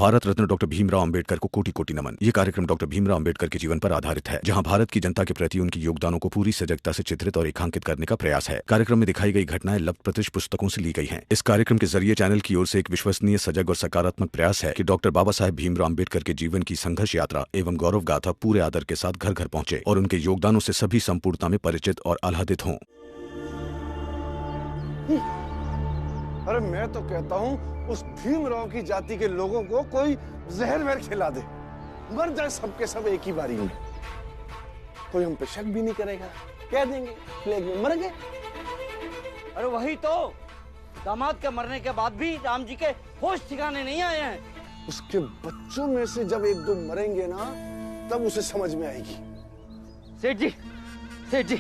Bharat Ratna doctor Bhimrao Ambedkar को कोटि कोटि नमन। ये कार्यक्रम डॉक्टर भीमराव अंबेडकर के जीवन पर आधारित है, जहां भारत की जनता के प्रति उनके योगदानों को पूरी सजगता से चित्रित और रेखांकित करने का प्रयास है। कार्यक्रम में दिखाई गई घटनाएं लब्ध प्रतिष्ठ पुस्तकों से ली गई हैं। इस कार्यक्रम के जरिए चैनल की ओर से एक विश्वसनीय, सजग और सकारात्मक प्रयास है कि डॉक्टर बाबा साहेब भीमराव अंबेडकर के जीवन की संघर्ष यात्रा एवं गौरव गाथा पूरे आदर के साथ घर घर पहुंचे और उनके योगदानों से सभी संपूर्णता में परिचित और आह्लादित हों। अरे मैं तो कहता हूँ उस भीमराव की जाति के लोगों को कोई जहर वहर खिला दे, मर जाए सबके सब एक ही बारी में। कोई हम पे शक भी नहीं करेगा, कह देंगे प्लेग में मर गए। अरे वही तो, दामाद के मरने के बाद भी राम जी के होश ठिकाने नहीं आए हैं। उसके बच्चों में से जब एक दो मरेंगे ना, तब उसे समझ में आएगी। सेठ जी, सेठ जी,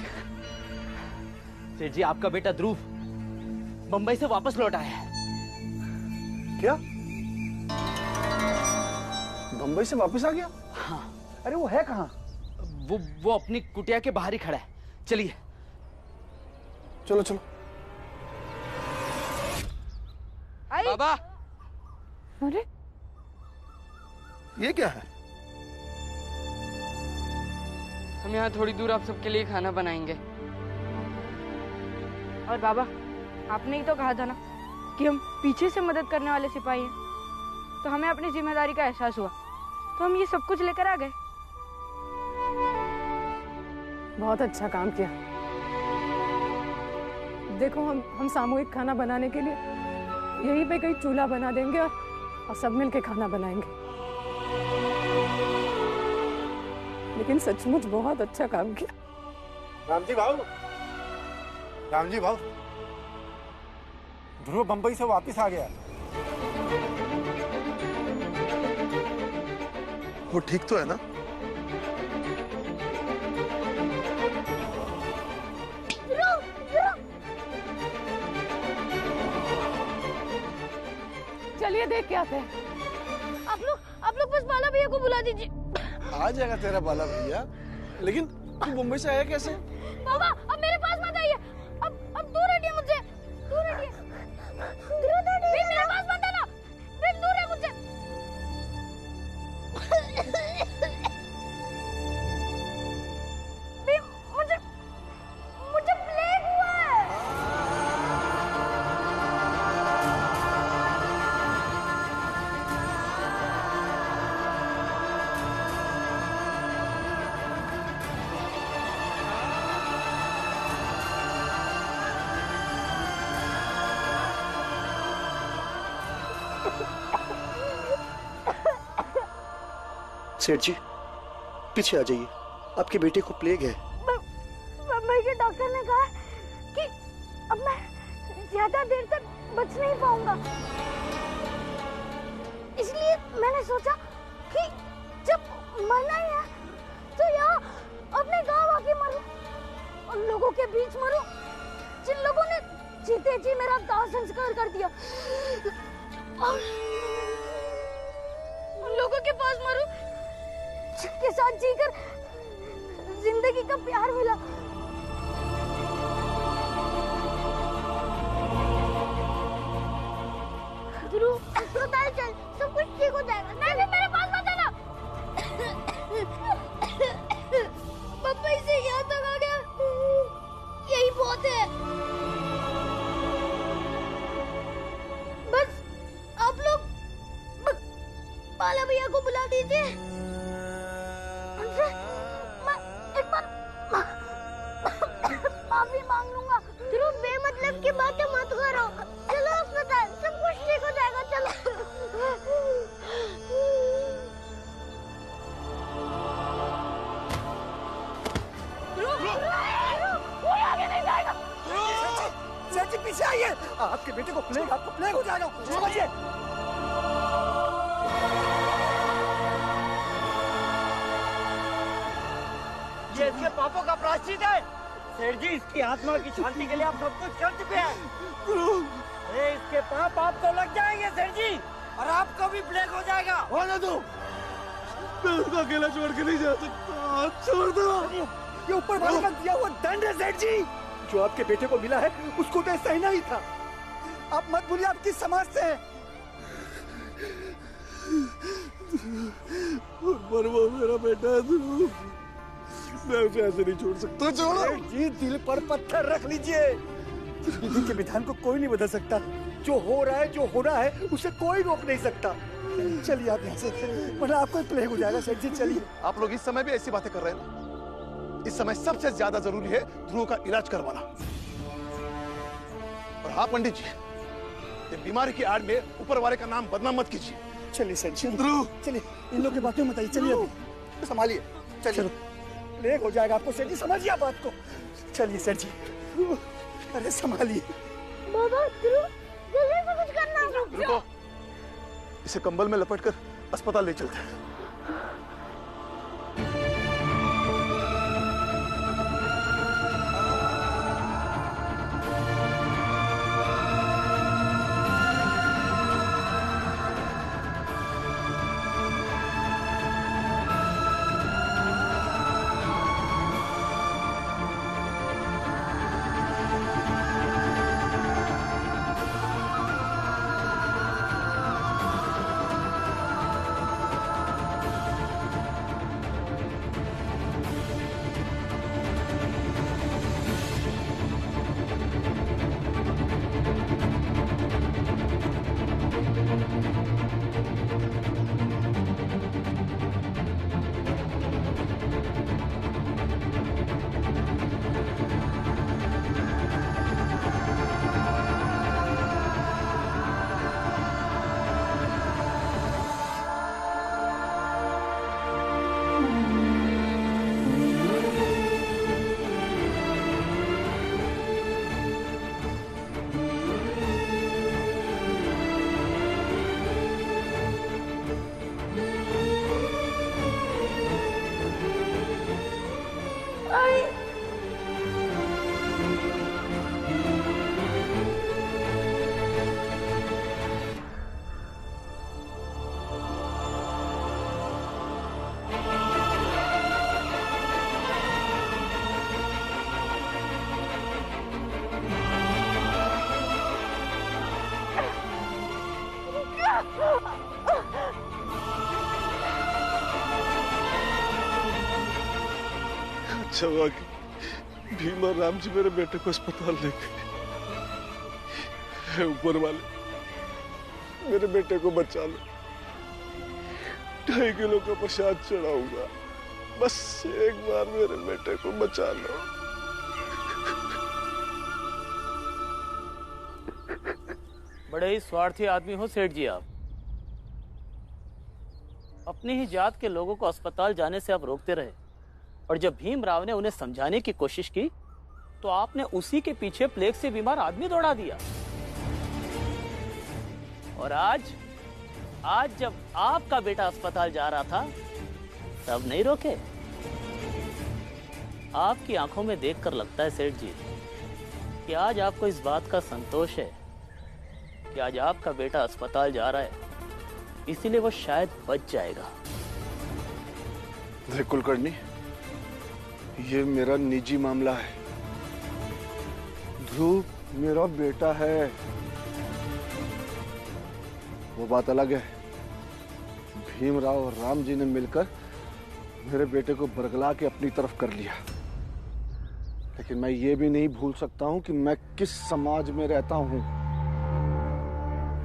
सेठ जी, आपका बेटा ध्रुव बंबई से वापस लौट आया है। क्या? बंबई से वापस आ गया? हाँ। अरे वो है कहाँ? वो अपनी कुटिया के बाहर ही खड़ा है। चलिए। चलो चलो। बाबा। अरे ये क्या है? हम यहाँ थोड़ी दूर आप सबके लिए खाना बनाएंगे। और बाबा, आपने ही तो कहा था ना कि हम पीछे से मदद करने वाले सिपाही हैं, तो हमें अपनी जिम्मेदारी का एहसास हुआ, तो हम ये सब कुछ लेकर आ गए। बहुत अच्छा काम किया। देखो, हम सामूहिक खाना बनाने के लिए यहीं पे कहीं चूल्हा बना देंगे और सब मिलके खाना बनाएंगे। लेकिन सचमुच बहुत अच्छा काम किया। रामजी भाऊ, रामजी भाऊ, ध्रुव बंबई से वापस आ गया। वो ठीक तो है ना? चलिए देख के आते हैं। आप लोग बस बाला भैया को बुला दीजिए। आ जाएगा तेरा बाला भैया, लेकिन तू मुंबई से आया कैसे? बाबा, अब मेरे पास मत आइए। अब दूर हटिए मुझसे, दूर हटिए। मेरे पास मत आना, दूर है मुझसे। मुझे प्लेग हुआ है। सेठ जी, पीछे आ जाइए, आपके बेटे को प्लेग है। बम्बई के डॉक्टर ने कहा कि अब मैं ज्यादा देर तक बच नहीं पाऊंगा, इसलिए मैंने सोचा कि जब मरना ही है तो यहाँ अपने गांव आके मरूं, उन लोगों के बीच मरूं जिन लोगों ने जीते जी मेरा दाह संस्कार कर दिया, और उन लोगों के पास मरूं जिनके साथ जीकर जिंदगी का प्यार मिला। ध्रुव, अस्पताल चल, सब कुछ ठीक हो जाएगा। नहीं, मेरे पास मत आना। बम्बई से यहाँ तक आ गया, यही बहुत है। बस आप लोग बाला भैया को बुला दीजिए। एक बार माफी मांग लूंगा। ध्रुव, बेमतलब की बातें मत करो। चलो अस्पताल, सब कुछ ठीक हो जाएगा। चलो। कोई आगे नहीं जाएगा। सेठ जी पीछे आइए, आपके बेटे को प्लेग, आपको प्लेग हो जाएगा, समझिए। ये इसके पापों का प्रायश्चित है। सेठ जी, इसकी आत्मा की शांति के लिए आप सब कुछ कर चुके हैं। अरे इसके पाप आप तो लग जाएंगे सेठ जी, और आपको भी प्लेग हो जाएगा। होने दो, मैं उसको अकेला छोड़ के नहीं जा सकता। छोड़ दो। ये ऊपर वाले का दिया हुआ दंड है सेठ जी। जो आपके बेटे को मिला है उसको तो सहना ही था। आप मत भूलिए, आप किस समाज से हैं। पर वो मेरा बेटा है ध्रुव, मैं उसे ऐसे नहीं छोड़ सकता। छोड़ो जी, दिल पर पत्थर रख लीजिए। विधि के विधान को कोई नहीं बदल सकता। जो हो रहा है, जो होना है, उसे कोई रोक नहीं सकता। चलिए आप यहाँ से, वरना आपको प्लेग हो जाएगा। सेठ जी चलिए। आप लोग इस समय भी ऐसी बातें कर रहे हैं ना? इस समय सबसे ज्यादा जरूरी है ध्रुव का इलाज करवाना। और हाँ पंडित जी, ये बीमारी की आड़ में ऊपर वाले का नाम बदनाम मत कीजिए। चलिए सेठ जी, ध्रुव, चलिए, इन लोगों की बातें मत आइए। चलिए अभी संभालिए, चलो, प्लेग हो जाएगा आपको। सेठ जी समझिए बात को। चलिए सेठ जी, अरे संभालिए। बाबा ध्रुव, जल्दी से कुछ करना। रुको, इसे कंबल में लपेटकर अस्पताल ले चलते हैं। अच्छा हुआ कि भीम और राम जी मेरे बेटे को अस्पताल ले गए। ऊपर वाले मेरे बेटे को बचा लो। 2.5 किलो का प्रसाद चढ़ाऊंगा, बस एक बार मेरे बेटे को बचा लो। बड़े ही स्वार्थी आदमी हो सेठ जी आप। अपनी ही जात के लोगों को अस्पताल जाने से आप रोकते रहे, और जब भीमराव ने उन्हें समझाने की कोशिश की तो आपने उसी के पीछे प्लेग से बीमार आदमी दौड़ा दिया। और आज जब आपका बेटा अस्पताल जा रहा था तब नहीं रोके। आपकी आंखों में देखकर लगता है सेठ जी कि आज आपको इस बात का संतोष है कि आज आपका बेटा अस्पताल जा रहा है, इसीलिए वो शायद बच जाएगा। कुलकर्णी, ये मेरा निजी मामला है। ध्रुव मेरा बेटा है, वो बात अलग है। भीमराव और राम जी ने मिलकर मेरे बेटे को बरगला के अपनी तरफ कर लिया, लेकिन मैं ये भी नहीं भूल सकता हूं कि मैं किस समाज में रहता हूं।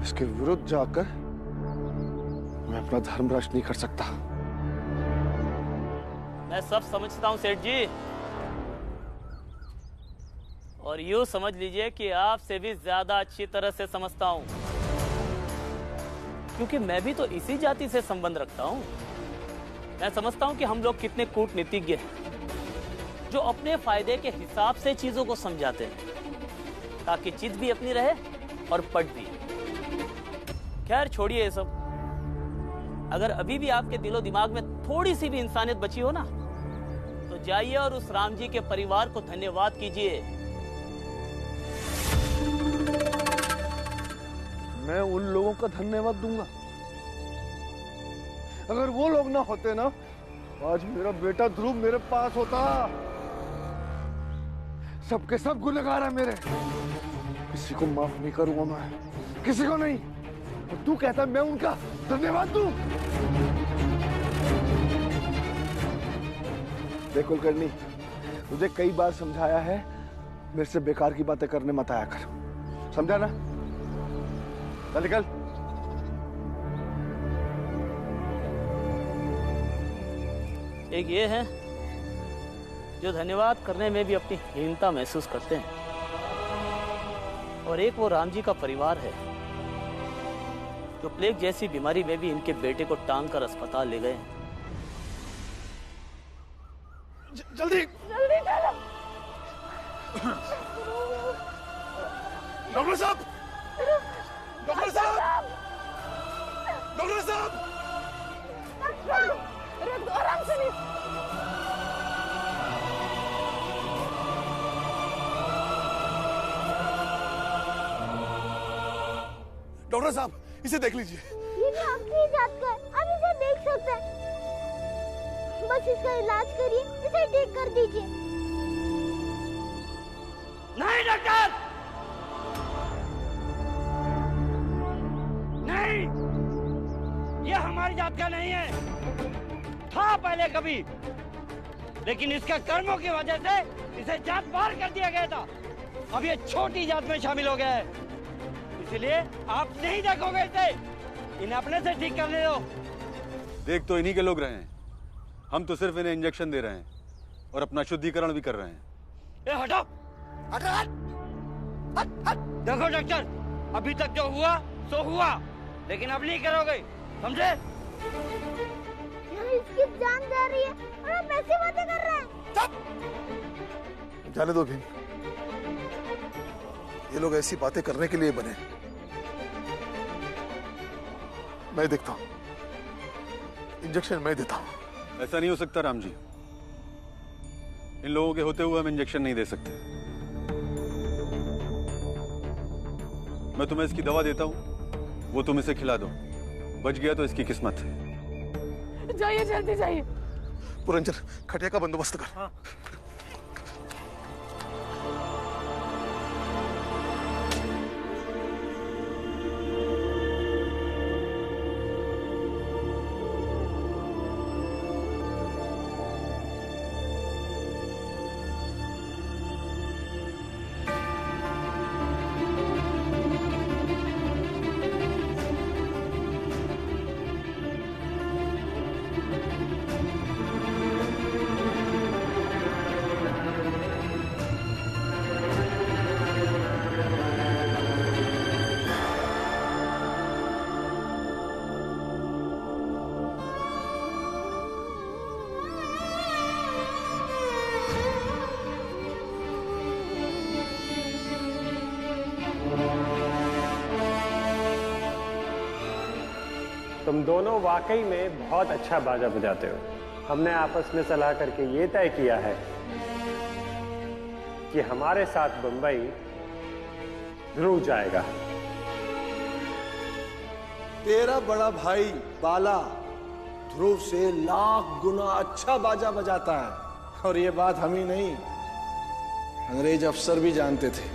इसके विरुद्ध जाकर मैं अपना धर्म भ्रष्ट नहीं कर सकता। मैं सब समझता हूं सेठ जी, और यूं समझ लीजिए कि आपसे भी ज्यादा अच्छी तरह से समझता हूं, क्योंकि मैं भी तो इसी जाति से संबंध रखता हूं। मैं समझता हूं कि हम लोग कितने कूटनीतिज्ञ हैं, जो अपने फायदे के हिसाब से चीजों को समझाते हैं, ताकि चित भी अपनी रहे और पट भी। खैर छोड़िए ये सब। अगर अभी भी आपके दिलो दिमाग में थोड़ी सी भी इंसानियत बची हो ना, तो जाइए और उस राम जी के परिवार को धन्यवाद कीजिए। मैं उन लोगों का धन्यवाद दूंगा। अगर वो लोग ना होते ना, आज मेरा बेटा ध्रुव मेरे पास होता। सबके सब गुनहगार हैं मेरे, किसी को माफ नहीं करूंगा मैं, किसी को नहीं। और तू कहता मैं उनका धन्यवाद दूं? देख कुलकर्णी, तुझे कई बार समझाया है, मेरे से बेकार की बातें करने मत आया कर, समझा ना? चल निकल। एक ये है जो धन्यवाद करने में भी अपनी हीनता महसूस करते हैं, और एक वो राम जी का परिवार है जो प्लेग जैसी बीमारी में भी इनके बेटे को टांग कर अस्पताल ले गए हैं। जल्दी जल्दी चलो। डॉक्टर साहब, डॉक्टर साहब, डॉक्टर साहब, रख दो आराम से। नहीं डॉक्टर साहब, इसे देख लीजिए। ये तो आपकी इजाजत का है, आप इसे देख सकते हैं। बस इसका इलाज करिए, इसे ठीक कर दीजिए। नहीं डॉक्टर, नहीं, ये हमारी जात का नहीं है। था पहले कभी, लेकिन इसका कर्मों की वजह से इसे जात बाहर कर दिया गया था। अब ये छोटी जात में शामिल हो गया है, इसलिए आप नहीं देखोगे इसे। इन्हें अपने से ठीक करने दो। देख तो इन्हीं के लोग रहे हैं, हम तो सिर्फ इन्हें इंजेक्शन दे रहे हैं और अपना शुद्धिकरण भी कर रहे हैं। ए हटो, हट हट हट हट। देखो डॉक्टर, अभी तक जो हुआ सो हुआ, लेकिन अब नहीं करोगे, समझे? यहाँ इसकी जान जा रही है और आप ऐसी बातें कर रहे हैं। चुप! जाने दो भीम, ये लोग ऐसी बातें करने के लिए बने। मैं देखता हूँ, इंजेक्शन मैं देता हूँ। ऐसा नहीं हो सकता राम जी, इन लोगों के होते हुए हम इंजेक्शन नहीं दे सकते। मैं तुम्हें इसकी दवा देता हूँ, वो तुम इसे खिला दो, बच गया तो इसकी किस्मत है। जाइए, जल्दी जाइए। पुरंजन, खटिया का बंदोबस्त कर। हाँ। तुम दोनों वाकई में बहुत अच्छा बाजा बजाते हो। हमने आपस में सलाह करके ये तय किया है कि हमारे साथ बंबई ध्रुव जाएगा। तेरा बड़ा भाई बाला ध्रुव से लाख गुना अच्छा बाजा बजाता है, और ये बात हम ही नहीं, अंग्रेज अफसर भी जानते थे।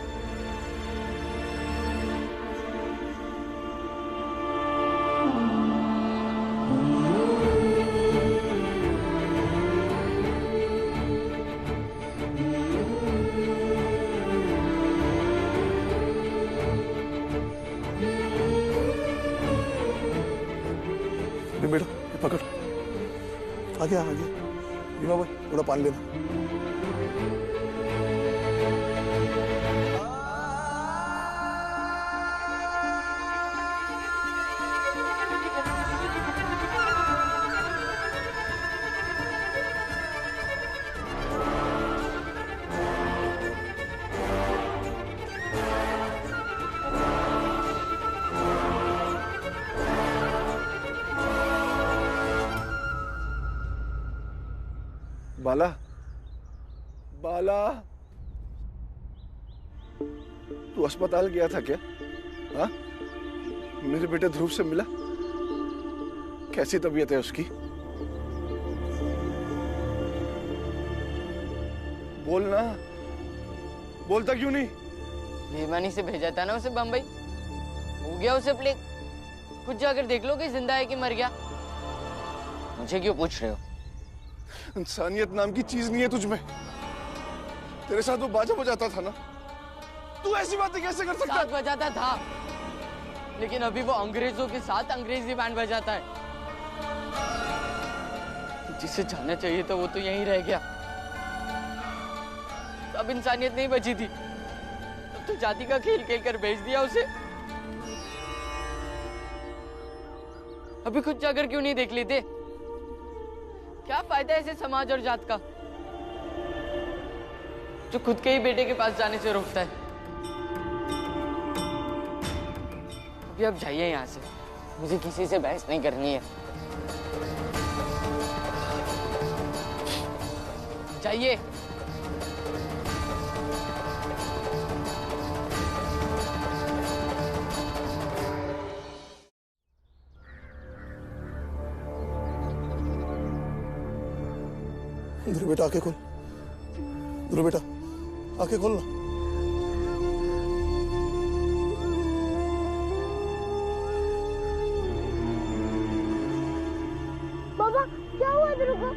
बेटा पकड़, आगे आगे। भीमा भाई थोड़ा पानी लेना। बाला, बाला, तू अस्पताल गया था क्या? हाँ, मेरे बेटे ध्रुव से मिला? कैसी तबीयत है उसकी? बोलना, बोलता क्यों नहीं? बेईमानी से भेजा था ना उसे बम्बई, हो गया उसे प्लेग। खुद जाकर देख लो कि जिंदा है कि मर गया। मुझे क्यों पूछ रहे हो? इंसानियत नाम की चीज नहीं है तुझ में। तेरे साथ वो बाजा बजाता था ना, तू ऐसी बातें कैसे कर सकता? साथ बजाता था, लेकिन अभी वो अंग्रेजों के साथ अंग्रेजी बैंड बजाता है। जिसे जाना चाहिए था वो तो यहीं रह गया। अब इंसानियत नहीं बची थी, अब तो जाति का खेल खेल कर भेज दिया उसे। अभी खुद जाकर क्यों नहीं देख लेते? क्या फायदा ऐसे समाज और जात का जो खुद के ही बेटे के पास जाने से रोकता है। अभी अब जाइए यहाँ से, मुझे किसी से बहस नहीं करनी है। जाइए। ध्रुव बेटा आंखें खोल, ध्रुव बेटा आंखें खोल ना। बाबा क्या हुआ ध्रुव को?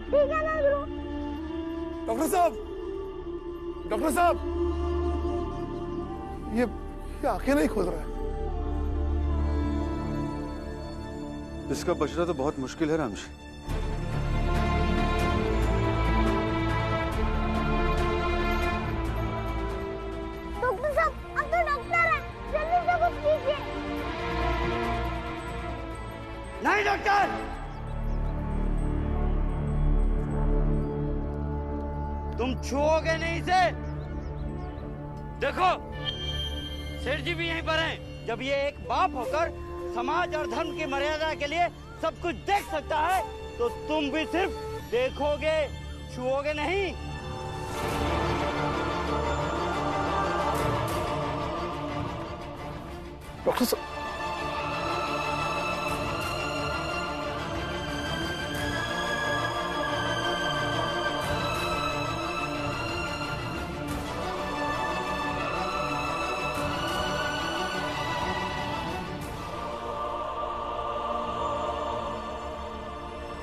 ठीक है ना ध्रुव? डॉक्टर साहब, डॉक्टर साहब, ये आंखें नहीं खोल रहा है। इसका बचना तो बहुत मुश्किल है रामजी। डॉक्टर साहब, अब तो डॉक्टर है, जल्दी से कुछ कीजिए। नहीं डॉक्टर, तुम छुओगे नहीं इसे। देखो सेठ जी भी यहीं पर हैं। जब ये एक बाप होकर समाज और धर्म की मर्यादा के लिए सब कुछ देख सकता है, तो तुम भी सिर्फ देखोगे, छुओगे नहीं। डॉक्टर साहब,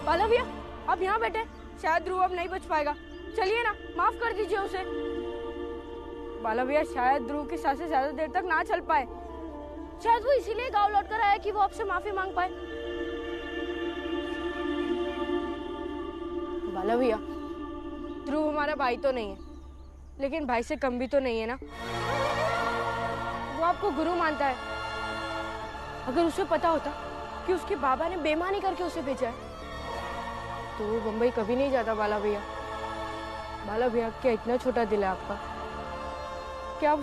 बाला भैया आप यहाँ बैठे, शायद ध्रुव अब नहीं बच पाएगा। चलिए ना, माफ कर दीजिए उसे। बाला भैया शायद ध्रुव की सांसें ज्यादा देर तक ना चल पाए, शायद वो इसीलिए गांव लौट कर आया कि वो आपसे माफी मांग पाए। बाला भैया ध्रुव हमारा भाई तो नहीं है, लेकिन भाई से कम भी तो नहीं है ना। वो आपको गुरु मानता है। अगर उसे पता होता कि उसके बाबा ने बेईमानी करके उसे भेजा है, तो वो बम्बई कभी नहीं जाता। बाला भैया, बाला भैया क्या इतना छोटा दिल है आपका? क्या आप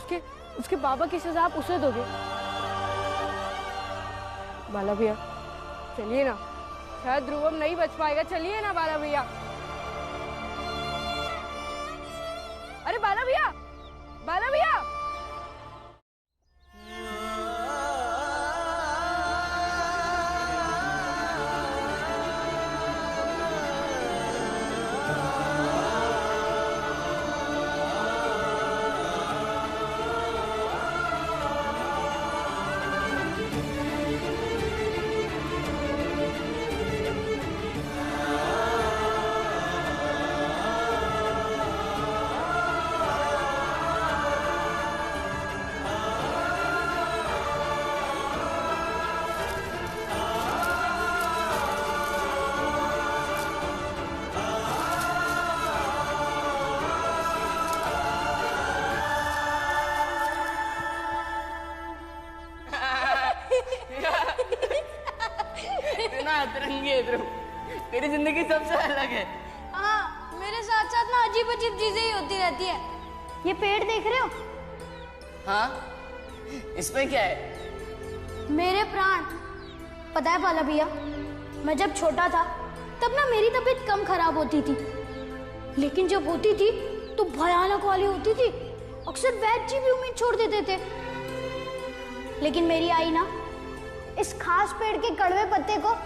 उसके बाबा की सजा आप उसे दोगे? बाला भैया चलिए ना, शायद ध्रुव अब नहीं बच पाएगा। चलिए ना बाला भैया। अरे बाला भैया, बाला भैया। मेरी जिंदगी सबसे अलग है। हाँ, मेरे साथ साथ ना अजीब अजीब चीजें ही होती रहती है। ये पेड़ देख रहे हो? हाँ, इसमें क्या है? मेरे प्राण। पता है बाला भैया, मैं जब छोटा था तब ना मेरी तबीयत कम खराब होती थी, लेकिन जब होती थी तो भयानक वाली होती थी। अक्सर वैद्य जी भी उम्मीद छोड़ देते थे, लेकिन मेरी आई ना इस खास पेड़ के कड़वे पत्ते को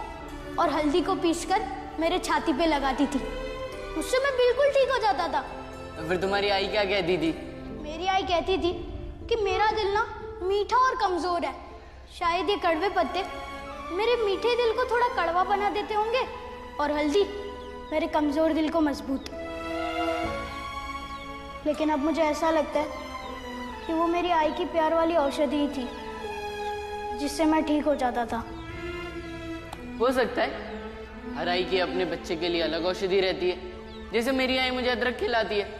और हल्दी को पीसकर मेरे छाती पे लगाती थी। उससे मैं बिल्कुल ठीक हो जाता था। तो फिर तुम्हारी आई क्या कहती थी? मेरी आई कहती थी कि मेरा दिल ना मीठा और कमजोर है, शायद ये कड़वे पत्ते मेरे मीठे दिल को थोड़ा कड़वा बना देते होंगे और हल्दी मेरे कमजोर दिल को मजबूत। लेकिन अब मुझे ऐसा लगता है कि वो मेरी आई की प्यार वाली औषधि ही थी जिससे मैं ठीक हो जाता था। हो सकता है हर आई की अपने बच्चे के लिए अलग औषधि रहती है, जैसे मेरी आई मुझे अदरक खिलाती है।